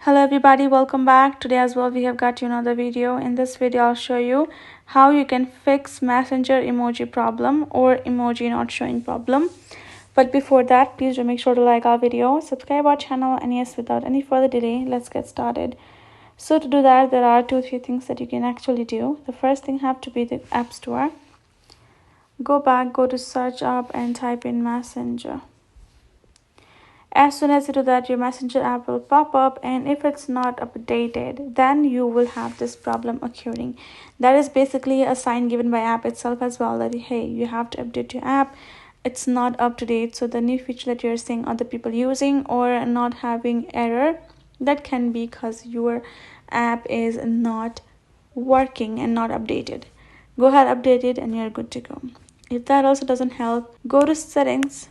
Hello everybody, welcome back. Today as well we have got you another video. In this video I'll show you how you can fix messenger emoji problem or emoji not showing problem. But before that, please do make sure to like our video, subscribe our channel, and yes, without any further delay, let's get started. So to do that, there are 2-3 things that you can actually do. The first thing have to be the App Store. Go back, go to search up and type in Messenger. As soon as you do that, your Messenger app will pop up, and if it's not updated, then you will have this problem occurring. That is basically a sign given by app itself as well that hey, you have to update your app. It's not up to date. So the new feature that you're seeing other people using or not having error, that can be because your app is not working and not updated. Go ahead, update it, and you're good to go. If that also doesn't help, go to settings,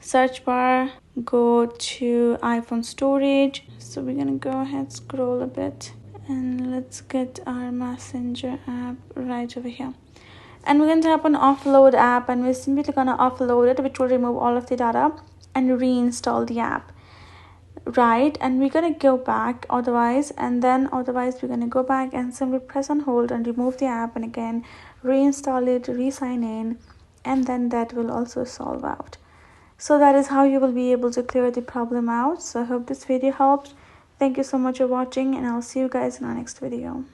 search bar, go to iPhone storage. So we're gonna go ahead, scroll a bit, and let's get our Messenger app right over here, and we're gonna tap on offload app, and we're simply gonna offload it, which will remove all of the data and reinstall the app, right? And we're gonna go back otherwise we're gonna go back and simply press on hold and remove the app, and again reinstall it, re-sign in, and then that will also solve out. So that is how you will be able to clear the problem out. So I hope this video helped. Thank you so much for watching, and I'll see you guys in our next video.